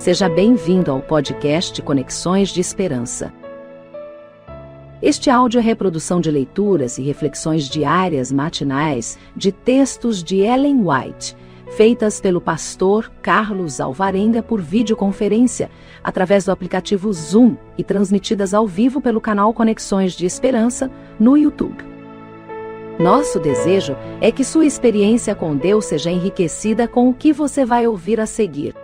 Seja bem-vindo ao podcast Conexões de Esperança. Este áudio é reprodução de leituras e reflexões diárias matinais de textos de Ellen White, feitas pelo pastor Carlos Alvarenga por videoconferência, através do aplicativo Zoom e transmitidas ao vivo pelo canal Conexões de Esperança no YouTube. Nosso desejo é que sua experiência com Deus seja enriquecida com o que você vai ouvir a seguir.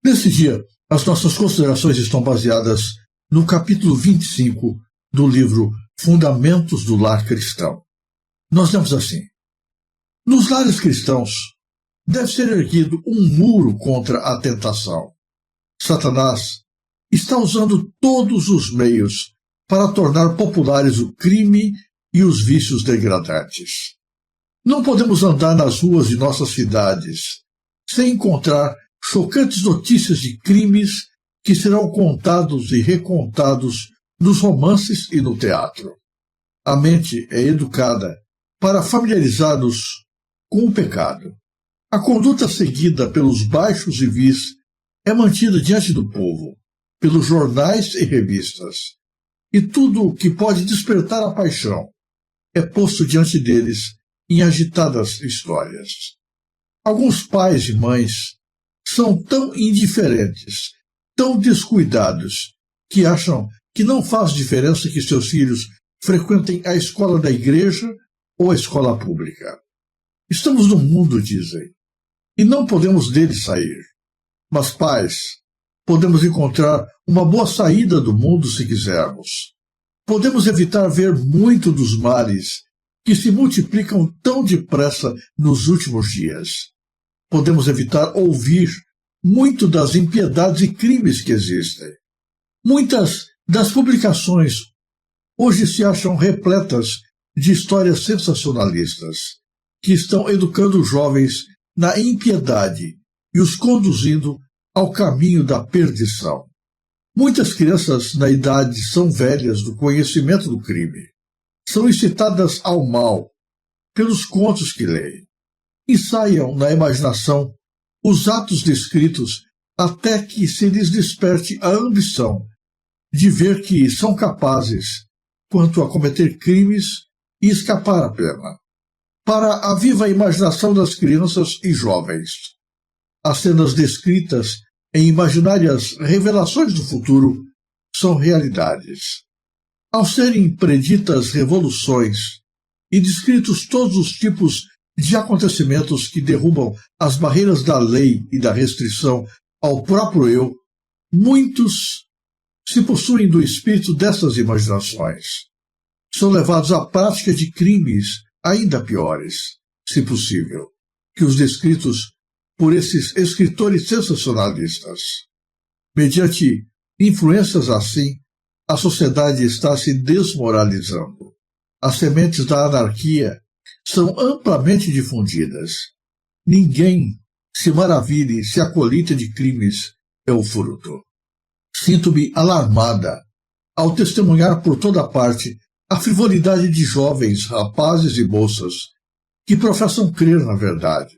Nesse dia, as nossas considerações estão baseadas no capítulo 25 do livro Fundamentos do Lar Cristão. Nós lemos assim: nos lares cristãos deve ser erguido um muro contra a tentação. Satanás está usando todos os meios para tornar populares o crime e os vícios degradantes. Não podemos andar nas ruas de nossas cidades sem encontrar chocantes notícias de crimes que serão contados e recontados nos romances e no teatro. A mente é educada para familiarizar-nos com o pecado. A conduta seguida pelos baixos e vis é mantida diante do povo, pelos jornais e revistas, e tudo o que pode despertar a paixão é posto diante deles em agitadas histórias. Alguns pais e mães são tão indiferentes, tão descuidados, que acham que não faz diferença que seus filhos frequentem a escola da igreja ou a escola pública. Estamos no mundo, dizem, e não podemos dele sair. Mas, pais, podemos encontrar uma boa saída do mundo se quisermos. Podemos evitar ver muito dos males que se multiplicam tão depressa nos últimos dias. Podemos evitar ouvir muito das impiedades e crimes que existem. Muitas das publicações hoje se acham repletas de histórias sensacionalistas que estão educando os jovens na impiedade e os conduzindo ao caminho da perdição. Muitas crianças na idade são velhas do conhecimento do crime. São incitadas ao mal pelos contos que leem. Ensaiam na imaginação os atos descritos até que se lhes desperte a ambição de ver que são capazes quanto a cometer crimes e escapar à pena. Para a viva imaginação das crianças e jovens, as cenas descritas em imaginárias revelações do futuro são realidades. Ao serem preditas revoluções e descritos todos os tipos de acontecimentos que derrubam as barreiras da lei e da restrição ao próprio eu, muitos se possuem do espírito dessas imaginações. São levados à prática de crimes ainda piores, se possível, que os descritos por esses escritores sensacionalistas. Mediante influências assim, a sociedade está se desmoralizando. As sementes da anarquia são amplamente difundidas. Ninguém se maravilhe se a colheita de crimes é o fruto. Sinto-me alarmada ao testemunhar por toda parte a frivolidade de jovens, rapazes e moças que professam crer na verdade.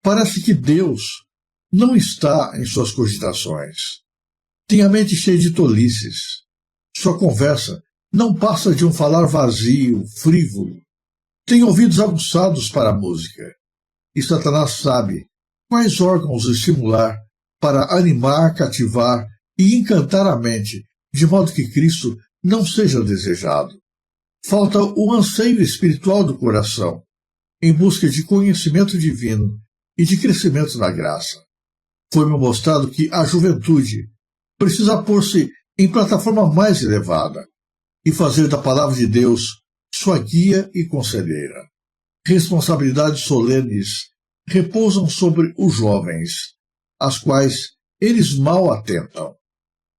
Parece que Deus não está em suas cogitações. Tem a mente cheia de tolices. Sua conversa não passa de um falar vazio, frívolo. Tem ouvidos aguçados para a música. E Satanás sabe quais órgãos estimular para animar, cativar e encantar a mente, de modo que Cristo não seja desejado. Falta o anseio espiritual do coração, em busca de conhecimento divino e de crescimento na graça. Foi-me mostrado que a juventude precisa pôr-se em plataforma mais elevada e fazer da palavra de Deus sua guia e conselheira. Responsabilidades solenes repousam sobre os jovens, às quais eles mal atentam.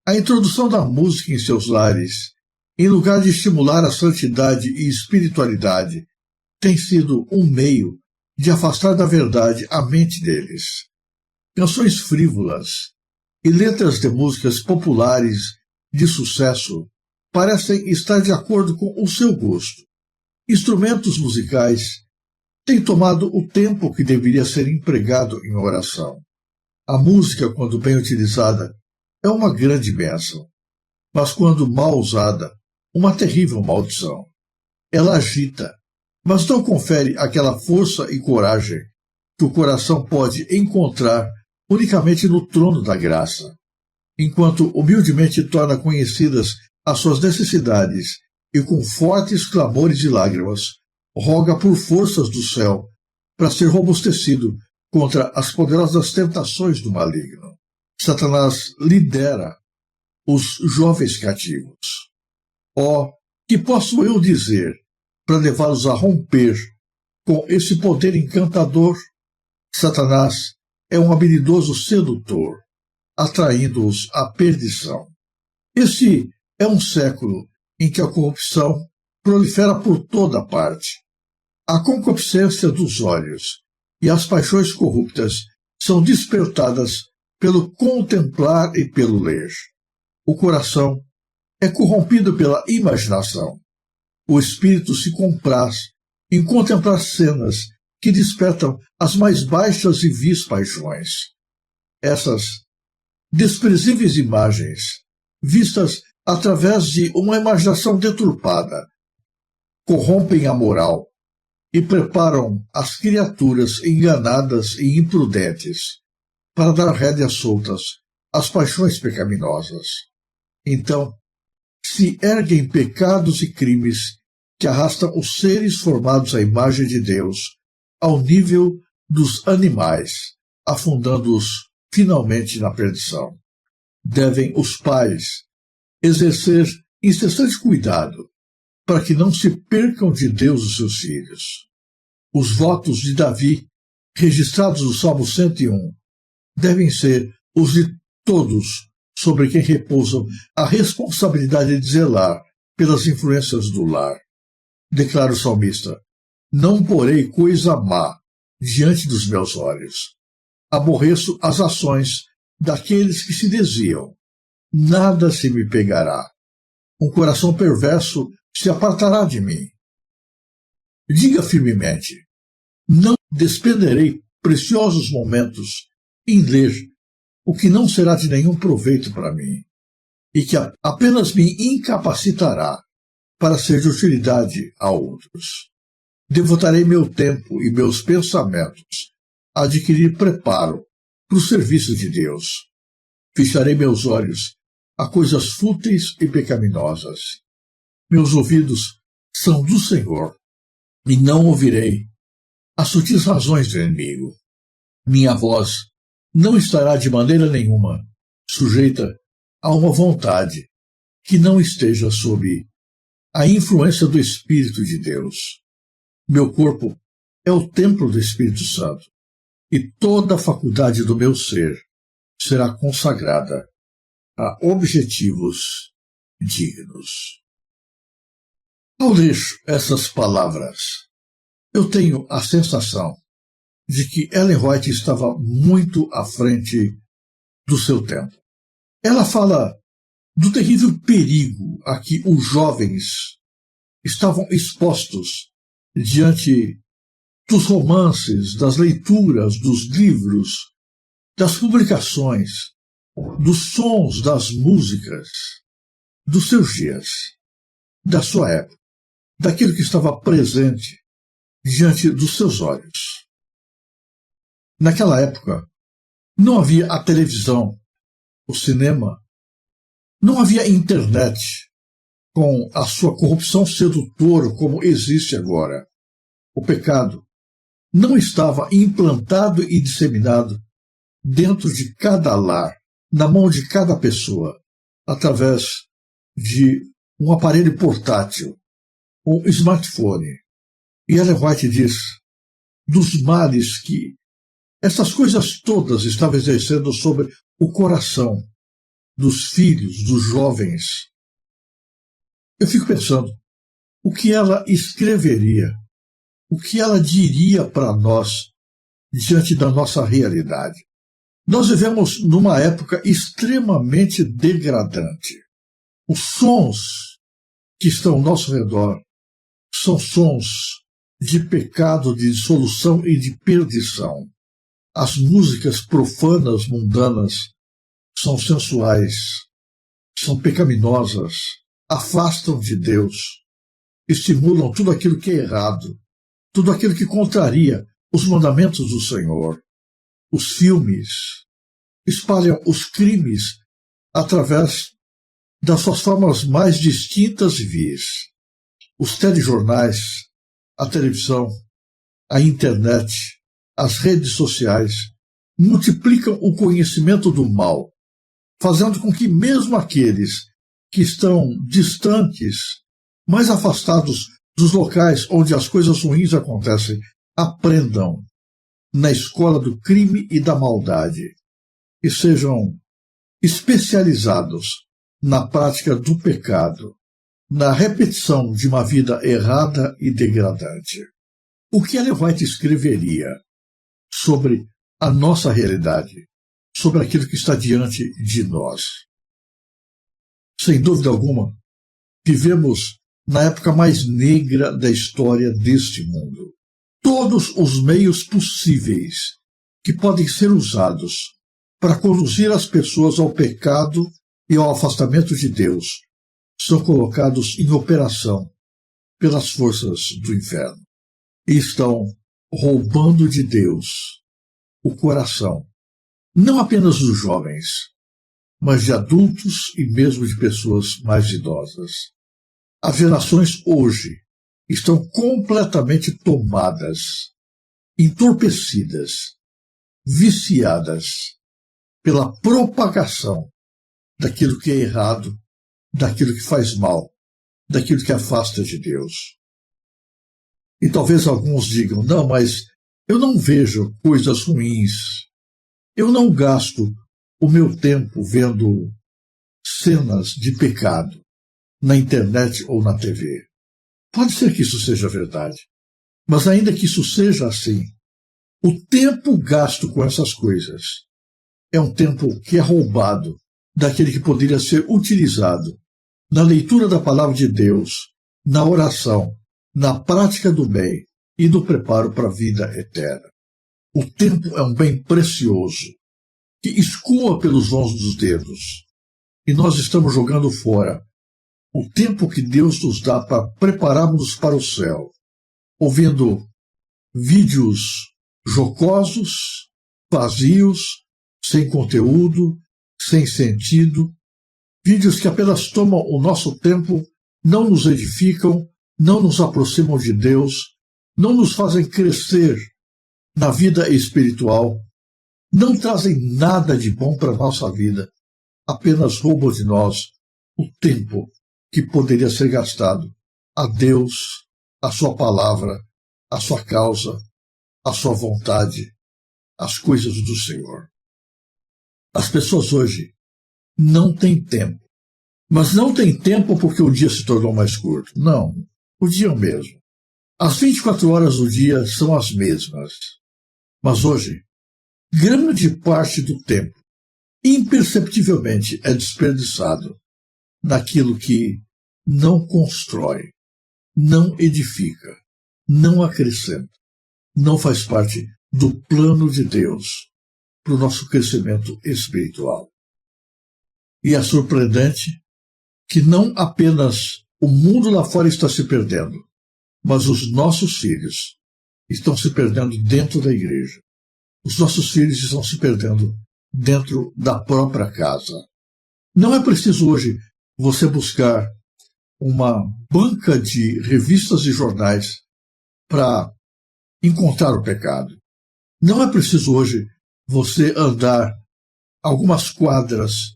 A introdução da música em seus lares, em lugar de estimular a santidade e espiritualidade, tem sido um meio de afastar da verdade a mente deles. Canções frívolas e letras de músicas populares de sucesso parecem estar de acordo com o seu gosto. Instrumentos musicais têm tomado o tempo que deveria ser empregado em oração. A música, quando bem utilizada, é uma grande bênção, mas quando mal usada, uma terrível maldição. Ela agita, mas não confere aquela força e coragem que o coração pode encontrar unicamente no trono da graça. Enquanto humildemente torna conhecidas as suas necessidades e com fortes clamores e lágrimas, roga por forças do céu para ser robustecido contra as poderosas tentações do maligno. Satanás lidera os jovens cativos. Oh, que posso eu dizer para levá-los a romper com esse poder encantador? Satanás é um habilidoso sedutor, atraindo-os à perdição. Este é um século em que a corrupção prolifera por toda parte. A concupiscência dos olhos e as paixões corruptas são despertadas pelo contemplar e pelo ler. O coração é corrompido pela imaginação. O espírito se compraz em contemplar cenas que despertam as mais baixas e vis paixões. Essas desprezíveis imagens, vistas através de uma imaginação deturpada, corrompem a moral e preparam as criaturas enganadas e imprudentes para dar rédeas soltas às paixões pecaminosas. Então, se erguem pecados e crimes que arrastam os seres formados à imagem de Deus ao nível dos animais, afundando-os finalmente na perdição. Devem os pais exercer incessante cuidado para que não se percam de Deus os seus filhos. Os votos de Davi, registrados no Salmo 101, devem ser os de todos sobre quem repousam a responsabilidade de zelar pelas influências do lar. Declara o salmista: não porei coisa má diante dos meus olhos. Aborreço as ações daqueles que se desviam. Nada se me pegará. Um coração perverso se apartará de mim. Diga firmemente: não despenderei preciosos momentos em ler o que não será de nenhum proveito para mim, e que apenas me incapacitará para ser de utilidade a outros. Devotarei meu tempo e meus pensamentos a adquirir preparo para o serviço de Deus. Fecharei meus olhos a coisas fúteis e pecaminosas. Meus ouvidos são do Senhor, e não ouvirei as sutis razões do inimigo. Minha voz não estará de maneira nenhuma sujeita a uma vontade que não esteja sob a influência do Espírito de Deus. Meu corpo é o templo do Espírito Santo, e toda a faculdade do meu ser será consagrada a objetivos dignos. Ao ler essas palavras, eu tenho a sensação de que Ellen White estava muito à frente do seu tempo. Ela fala do terrível perigo a que os jovens estavam expostos diante dos romances, das leituras, dos livros, das publicações, dos sons, das músicas, dos seus dias, da sua época, daquilo que estava presente diante dos seus olhos. Naquela época, não havia a televisão, o cinema, não havia internet com a sua corrupção sedutora como existe agora. O pecado não estava implantado e disseminado dentro de cada lar, na mão de cada pessoa, através de um aparelho portátil, um smartphone. E Ellen White diz dos males que essas coisas todas estavam exercendo sobre o coração dos filhos, dos jovens. Eu fico pensando, o que ela escreveria, o que ela diria para nós diante da nossa realidade? Nós vivemos numa época extremamente degradante. Os sons que estão ao nosso redor são sons de pecado, de dissolução e de perdição. As músicas profanas, mundanas, são sensuais, são pecaminosas, afastam de Deus, estimulam tudo aquilo que é errado, tudo aquilo que contraria os mandamentos do Senhor. Os filmes espalham os crimes através das suas formas mais distintas e vis. Os telejornais, a televisão, a internet, as redes sociais multiplicam o conhecimento do mal, fazendo com que mesmo aqueles que estão distantes, mais afastados dos locais onde as coisas ruins acontecem, aprendam na escola do crime e da maldade e sejam especializados na prática do pecado, na repetição de uma vida errada e degradante. O que Ellen White escreveria sobre a nossa realidade, sobre aquilo que está diante de nós? Sem dúvida alguma, vivemos na época mais negra da história deste mundo. Todos os meios possíveis que podem ser usados para conduzir as pessoas ao pecado e ao afastamento de Deus são colocados em operação pelas forças do inferno e estão roubando de Deus o coração, não apenas dos jovens, mas de adultos e mesmo de pessoas mais idosas. As gerações hoje estão completamente tomadas, entorpecidas, viciadas pela propagação daquilo que é errado, daquilo que faz mal, daquilo que afasta de Deus. E talvez alguns digam, não, mas eu não vejo coisas ruins, eu não gasto o meu tempo vendo cenas de pecado na internet ou na TV. Pode ser que isso seja verdade, mas ainda que isso seja assim, o tempo gasto com essas coisas é um tempo que é roubado daquele que poderia ser utilizado na leitura da palavra de Deus, na oração, na prática do bem e no preparo para a vida eterna. O tempo é um bem precioso que escoa pelos vãos dos dedos e nós estamos jogando fora o tempo que Deus nos dá para prepararmos para o céu, ouvindo vídeos jocosos, vazios, sem conteúdo, sem sentido, vídeos que apenas tomam o nosso tempo, não nos edificam, não nos aproximam de Deus, não nos fazem crescer na vida espiritual, não trazem nada de bom para a nossa vida, apenas roubam de nós o tempo que poderia ser gastado a Deus, a sua palavra, a sua causa, a sua vontade, as coisas do Senhor. As pessoas hoje não têm tempo, mas não têm tempo porque o dia se tornou mais curto. Não, o dia é o mesmo. As 24 horas do dia são as mesmas. Mas hoje, grande parte do tempo, imperceptivelmente, é desperdiçado naquilo que não constrói, não edifica, não acrescenta, não faz parte do plano de Deus para o nosso crescimento espiritual. E é surpreendente que não apenas o mundo lá fora está se perdendo, mas os nossos filhos estão se perdendo dentro da igreja. Os nossos filhos estão se perdendo dentro da própria casa. Não é preciso hoje você buscar uma banca de revistas e jornais para encontrar o pecado. Não é preciso hoje você andar algumas quadras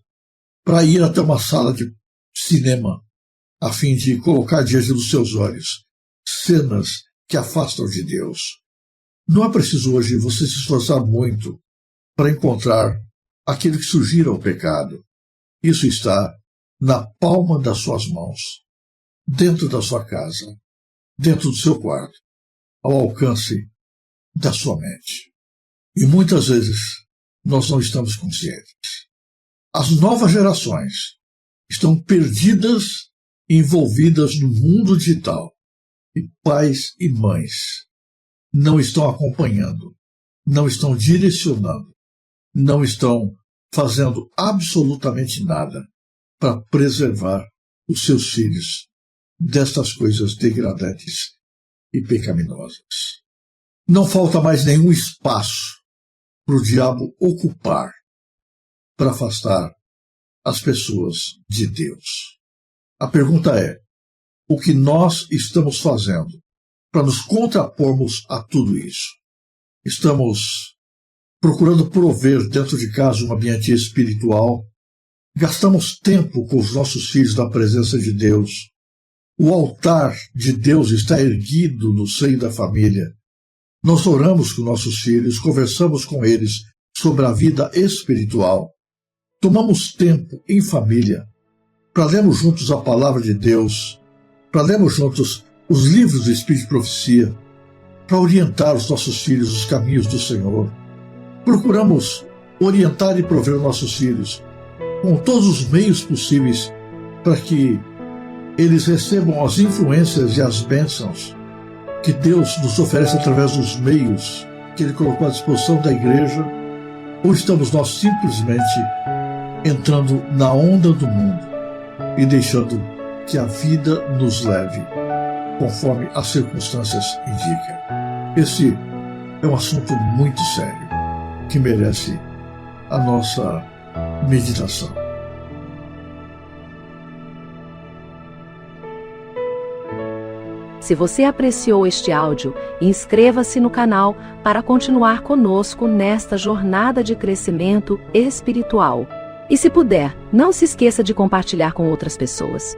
para ir até uma sala de cinema a fim de colocar diante dos seus olhos cenas que afastam de Deus. Não é preciso hoje você se esforçar muito para encontrar aquilo que sugira o pecado. Isso está na palma das suas mãos, dentro da sua casa, dentro do seu quarto, ao alcance da sua mente. E muitas vezes nós não estamos conscientes. As novas gerações estão perdidas, envolvidas no mundo digital, e pais e mães não estão acompanhando, não estão direcionando, não estão fazendo absolutamente nada para preservar os seus filhos destas coisas degradantes e pecaminosas. Não falta mais nenhum espaço para o diabo ocupar para afastar as pessoas de Deus. A pergunta é: o que nós estamos fazendo para nos contrapormos a tudo isso? Estamos procurando prover dentro de casa um ambiente espiritual. Gastamos tempo com os nossos filhos na presença de Deus. O altar de Deus está erguido no seio da família. Nós oramos com nossos filhos, conversamos com eles sobre a vida espiritual. Tomamos tempo em família para lermos juntos a palavra de Deus, para lermos juntos os livros do Espírito de Profecia, para orientar os nossos filhos nos caminhos do Senhor. Procuramos orientar e prover nossos filhos com todos os meios possíveis para que eles recebam as influências e as bênçãos que Deus nos oferece através dos meios que Ele colocou à disposição da igreja, ou estamos nós simplesmente entrando na onda do mundo e deixando que a vida nos leve conforme as circunstâncias indicam. Esse é um assunto muito sério que merece a nossa meditação. Se você apreciou este áudio, inscreva-se no canal para continuar conosco nesta jornada de crescimento espiritual. E se puder, não se esqueça de compartilhar com outras pessoas.